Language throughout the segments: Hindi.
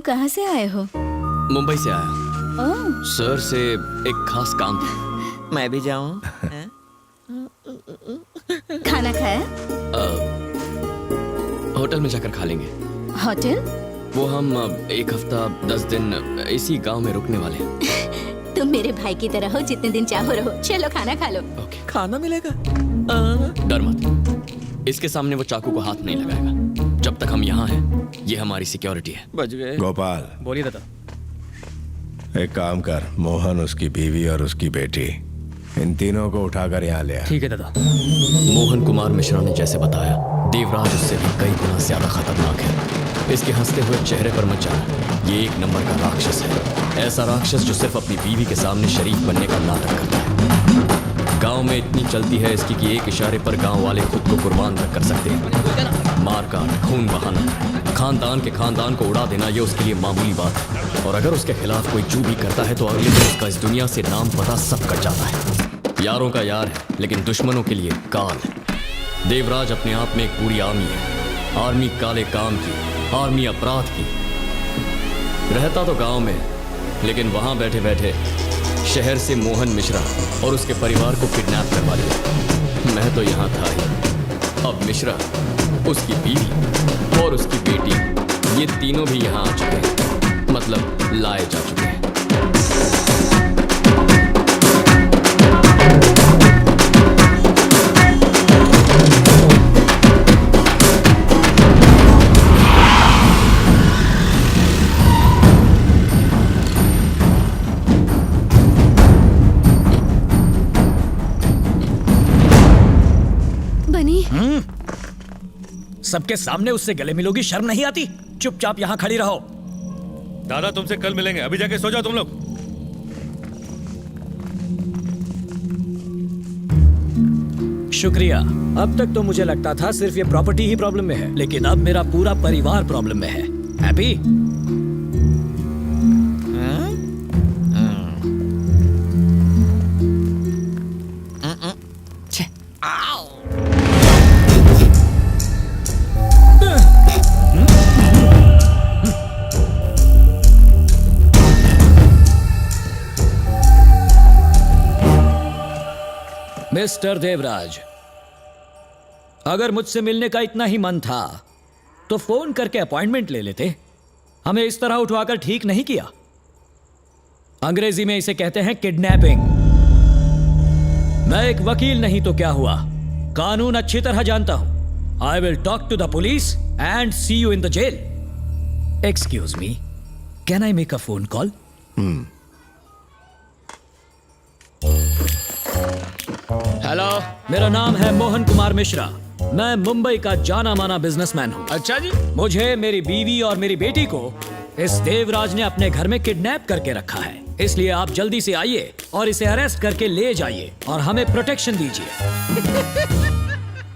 कहाँ से आए हो? मुंबई से आया। ओह, सर से एक खास काम था। मैं भी जाऊं? खाना खाया? होटल में जाकर खा लेंगे। होटल? वो हम एक हफ्ता 10 दिन इसी गांव में रुकने वाले हैं। तुम मेरे भाई की तरह हो, जितने दिन चाहो रहो। चलो खाना खा लो। ओके। खाना मिलेगा? डर मत, इसके सामने वो चाकू को हाथ नहीं लगाएगा। जब तक हम यहाँ हैं, ये हमारी सिक्योरिटी है। बच गए। गोपाल, बोलिए दादा। एक काम कर, मोहन, उसकी बीवी और उसकी बेटी, इन तीनों को उठाकर यहाँ ले आ। ठीक है दादा। मोहन कुमार मिश्रा ने जैसे बताया, देवराज उससे भी कई गुना ज्यादा खतरनाक है। इसके हंसते हुए चेहरे पर मत जाना, ये एक नंबर का राक्षस है। ऐसा राक्षस जो सिर्फ अपनी बीवी के सामने शरीफ बनने का नाटक करता है। गांव में इतनी चलती है इसकी कि एक इशारे पर गांव वाले खुद को कुर्बान तक कर सकते हैं। मारकाट, खून बहाना, खानदान के खानदान को उड़ा देना, ये उसके लिए मामूली बात है। और अगर उसके खिलाफ कोई चू भी करता है तो अगले दिन उसका इस दुनिया से नाम पता सब कट जाता है। यारों का यार है, लेकिन दुश्मनों के लिए काल है। देवराज अपने आप में एक पूरी आर्मी है। आर्मी काले काम की, आर्मी अपराध की। रहता तो गांव में, लेकिन वहां बैठे बैठे शहर से मोहन मिश्रा और उसके परिवार को किडनैप करवा लिया। मैं तो यहाँ था ही। अब मिश्रा, उसकी बीवी और उसकी बेटी, ये तीनों भी यहाँ आ चुके हैं। मतलब लाए जा चुके हैं। सबके सामने उससे गले मिलोगी, शर्म नहीं आती? चुपचाप यहाँ खड़ी रहो। दादा तुमसे कल मिलेंगे, अभी जाके सो जाओ तुम लोग। शुक्रिया। अब तक तो मुझे लगता था सिर्फ ये प्रॉपर्टी ही प्रॉब्लम में है, लेकिन अब मेरा पूरा परिवार प्रॉब्लम में है। हैप्पी? मिस्टर देवराज, अगर मुझसे मिलने का इतना ही मन था तो फोन करके अपॉइंटमेंट ले लेते। हमें इस तरह उठवाकर ठीक नहीं किया। अंग्रेजी में इसे कहते हैं किडनैपिंग। मैं एक वकील नहीं तो क्या हुआ, कानून अच्छी तरह जानता हूं। I will talk to the police and see you in the jail. Excuse me, can I make a phone call? Hello, मेरा नाम है मोहन कुमार मिश्रा। मैं मुंबई का जाना माना बिजनेसमैन हूँ। अच्छा जी। मुझे, मेरी बीवी और मेरी बेटी को इस देवराज ने अपने घर में किडनैप करके रखा है। इसलिए आप जल्दी से आइए और इसे अरेस्ट करके ले जाइए और हमें प्रोटेक्शन दीजिए।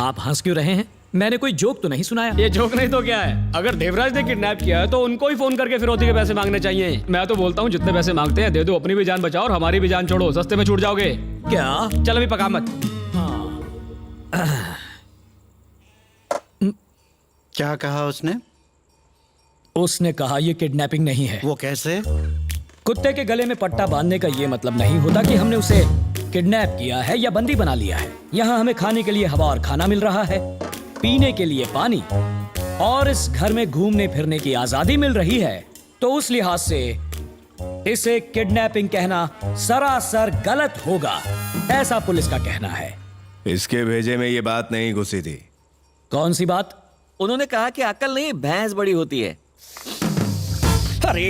आप हंस क्यों रहे हैं? मैंने कोई जोक तो नहीं सुनाया। ये जोक नहीं तो क्या है? अगर देवराज ने किडनैप किया है तो उनको ही फोन करके फिरौती के पैसे मांगने चाहिए। मैं तो बोलता हूँ जितने पैसे मांगते हैं दे दो, अपनी भी जान बचाओ और हमारी भी जान छोड़ो, सस्ते में छूट जाओगे। क्या? चल अभी पका मत। क्या कहा उसने? उसने कहा ये किडनैपिंग नहीं है। वो कैसे? कुत्ते के गले में पट्टा बांधने का ये मतलब नहीं होता कि हमने उसे किडनैप किया है या बंदी बना लिया है। यहाँ हमें खाने के लिए हवा और खाना मिल रहा है, पीने के लिए पानी, और इस घर में घूमने फिरने की आजादी मिल रही है। तो उस लिहाज से इसे किडनैपिंग कहना सरासर गलत होगा, ऐसा पुलिस का कहना है। इसके भेजे में ये बात नहीं घुसी थी। कौन सी बात? उन्होंने कहा कि अकल नहीं, भैंस बड़ी होती है। अरे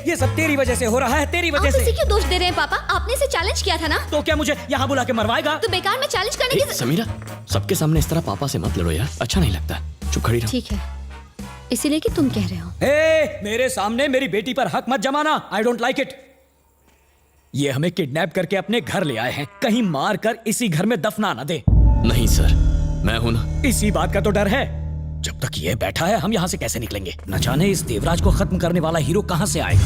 ये सब तेरी वजह से हो रहा है, तेरी वजह आप से। इसे क्यों दोष दे रहे हैं पापा? आपने इसे चैलेंज किया था ना? तो क्या मुझे यहाँ बुला के मरवाएगा? तो बेकार में चैलेंज करने की। समीरा, सबके सामने इस तरह पापा से मत लड़ो यार, अच्छा नहीं लगता। चुप खड़ी रहो। ठीक है, इसीलिए कि तुम कह रहे हो। मेरे सामने मेरी बेटी पर हक मत जमाना। I don't like it. ये हमें किडनैप करके अपने घर ले आए हैं, कहीं मार कर इसी घर में दफना ना दे। नहीं सर, मैं हूं ना। इसी बात का तो डर है। जब तक ये बैठा है हम यहाँ से कैसे निकलेंगे? न जाने इस देवराज को खत्म करने वाला हीरो कहाँ से आएगा।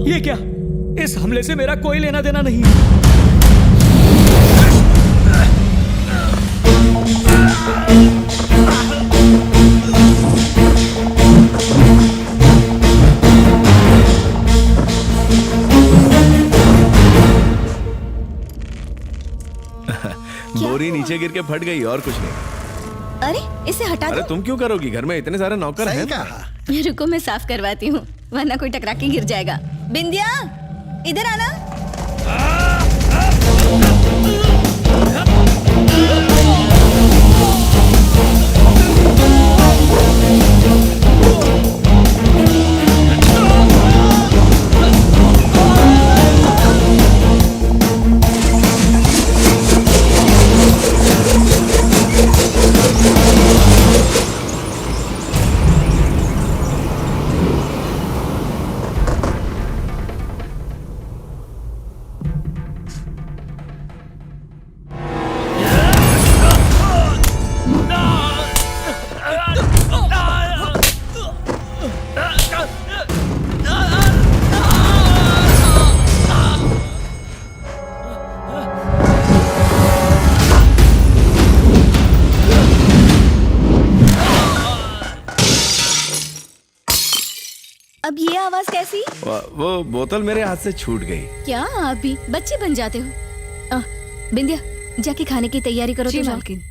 ये क्या? इस हमले से मेरा कोई लेना देना नहीं है। बोरी नीचे गिर के फट गई और कुछ नहीं। अरे इसे हटा अरे दो। तुम क्यों करोगी? घर में इतने सारे नौकर हैं। रुको मैं साफ करवाती हूँ, वरना कोई टकरा के गिर जाएगा। बिंदिया, इधर आना। अब ये आवाज कैसी? वो बोतल मेरे हाथ से छूट गई। क्या आप भी बच्चे बन जाते हो? बिंदिया, जाके खाने की तैयारी करो। जी तो जाओ। मालकिन।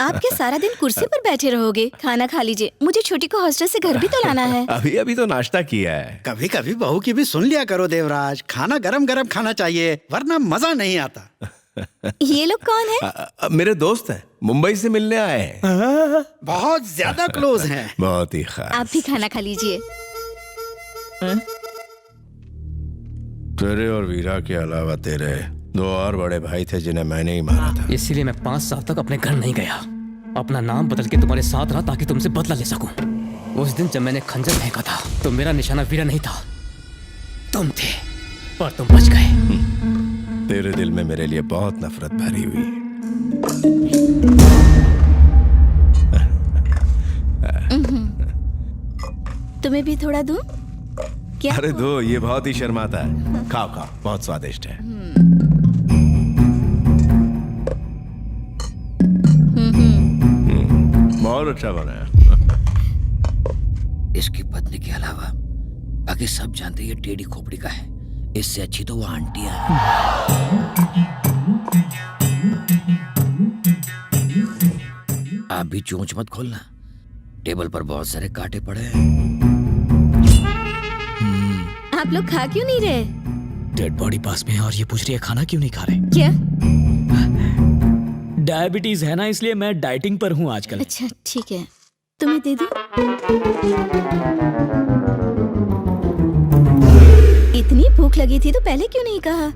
आप क्या सारा दिन कुर्सी पर बैठे रहोगे? खाना खा लीजिए, मुझे छोटी को हॉस्टल से घर भी तो लाना है। अभी अभी तो नाश्ता किया है। कभी कभी बहू की भी सुन लिया करो देवराज। खाना गरम गरम खाना चाहिए, वरना मजा नहीं आता। ये लोग कौन है? मेरे दोस्त हैं, मुंबई से मिलने आए हैं। बहुत ज्यादा क्लोज हैं। बहुत ही खास। आप भी खाना खा लीजिए। तेरे और वीरा के अलावा तेरे 2 और बड़े भाई थे जिन्हें मैंने ही मारा था। इसीलिए मैं 5 साल तक अपने घर नहीं गया। अपना नाम बदल के तुम्हारे साथ रहा ताकि तुमसे बदला ले सकूं। उस दिन जब मैंने खंजर फेंका था तो मेरा निशाना वीरा नहीं था, तुम थे, पर तुम बच गए। तेरे दिल में मेरे लिए बहुत नफरत भरी हुई है। तुम्हें भी थोड़ा दूं? क्या? अरे दो, ये बहुत ही शर्माता है। खाओ खाओ, बहुत स्वादिष्ट है। बहुत अच्छा बना है। इसकी पत्नी के अलावा बाकी सब जानते ये टेढ़ी खोपड़ी का है। इससे अच्छी तो वो आंटियां हैं। आप भी चोंच मत खोलना, टेबल पर बहुत सारे कांटे पड़े हैं। आप लोग खा क्यों नहीं रहे? डेड बॉडी पास में है और ये पूछ रही है खाना क्यों नहीं खा रहे? क्या? डायबिटीज है ना, इसलिए मैं डाइटिंग पर हूँ आजकल। अच्छा ठीक है, तुम्हें दे दूं? इतनी भूख लगी थी तो पहले क्यों नहीं कहा?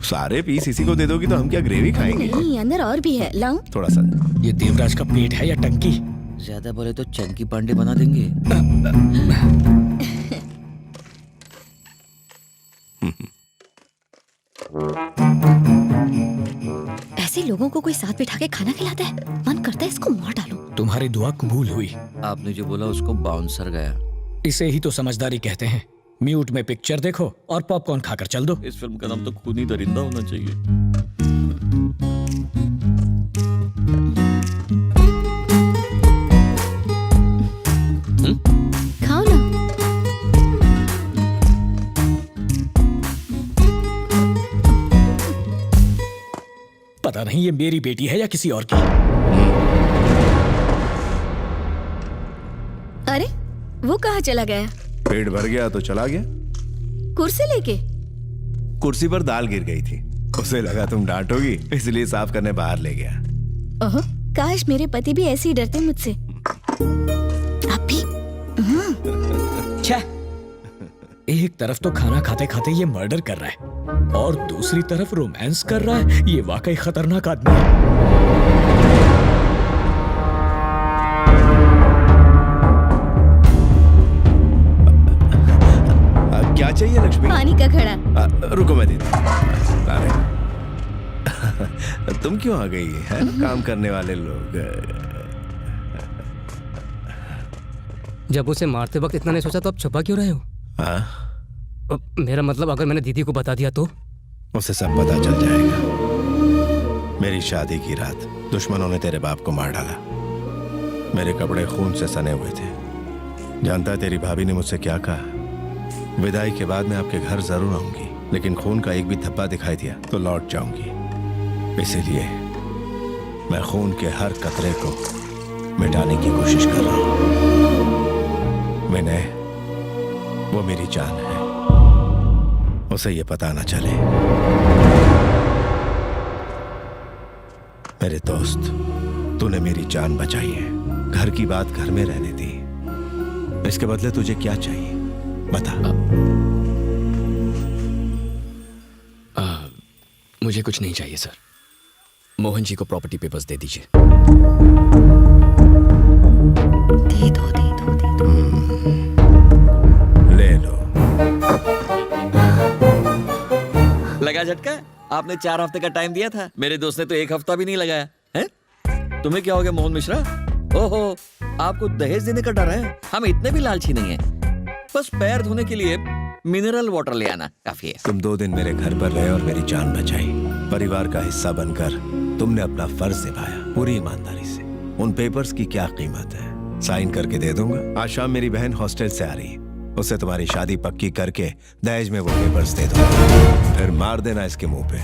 सारे पीस इसी को दे दोगी तो हम क्या ग्रेवी खाएंगे? नहीं, अंदर और भी है, लाऊं? थोड़ा सा। ये देवराज का पेट है या टंकी? ज्यादा बोले तो चंकी पांडे बना देंगे। ऐसे लोगों को कोई साथ बिठा के खाना खिलाता है, मन करता है इसको मार डालूं। तुम्हारी दुआ कबूल हुई। आपने जो बोला उसको बाउंसर गया। इसे ही तो समझदारी कहते हैं। म्यूट में पिक्चर देखो और पॉपकॉर्न खाकर चल दो। इस फिल्म का नाम तो खूनी दरिंदा होना चाहिए। खाओ ना। पता नहीं ये मेरी बेटी है या किसी और की। अरे वो कहाँ चला गया? पेट भर गया तो चला गया। कुर्सी लेके? कुर्सी पर दाल गिर गई थी, उसे लगा तुम डांटोगी, इसलिए साफ करने बाहर ले गया। ओह, काश मेरे पति भी ऐसे ही डरते मुझसे। आप भी? छह, एक तरफ तो खाना खाते खाते ये मर्डर कर रहा है और दूसरी तरफ रोमांस कर रहा है। ये वाकई खतरनाक आदमी है। क्या चाहिए लक्ष्मी? पानी का घड़ा। रुको मैं देता हूं। अरे तुम क्यों आ गई है? काम करने वाले लोग। जब उसे मारते वक्त इतना नहीं सोचा तो अब छुपा क्यों रहे हो? हाँ, मेरा मतलब अगर मैंने दीदी को बता दिया तो? उसे सब पता चल जाएगा। मेरी शादी की रात दुश्मनों ने तेरे बाप को मार डाला। मेरे कपड़े खून से सने हुए थे। जानता है तेरी भाभी ने मुझसे क्या कहा? विदाई के बाद मैं आपके घर जरूर आऊंगी, लेकिन खून का एक भी धब्बा दिखाई दिया तो लौट जाऊंगी। इसीलिए मैं खून के हर कतरे को मिटाने की कोशिश कर रहा हूं। विनय, वो मेरी जान है, उसे ये पता ना चले। मेरे दोस्त, तूने मेरी जान बचाई है, घर की बात घर में रहने दी। इसके बदले तुझे क्या चाहिए बता। मुझे कुछ नहीं चाहिए सर। मोहन जी को प्रॉपर्टी पेपर्स दे दीजिए। दे दो, दे दो, दे दो। ले लो। लगा झटका? आपने 4 हफ्ते का टाइम दिया था, मेरे दोस्त ने तो 1 हफ्ता भी नहीं लगाया है। तुम्हें क्या हो गया मोहन मिश्रा? ओहो, आपको दहेज देने का डर है? हम इतने भी लालची नहीं है। बस पैर धोने के लिए मिनरल वाटर ले आना काफी है। तुम 2 दिन मेरे घर पर रहे और मेरी जान बचाई। परिवार का हिस्सा बनकर तुमने अपना फर्ज निभाया पूरी ईमानदारी से। उन पेपर्स की क्या कीमत है? साइन करके दे दूंगा। आज शाम मेरी बहन हॉस्टल से आ रही है, उसे तुम्हारी शादी पक्की करके दहेज में वो पेपर्स दे दूंगा। फिर मार देना इसके मुंह पे।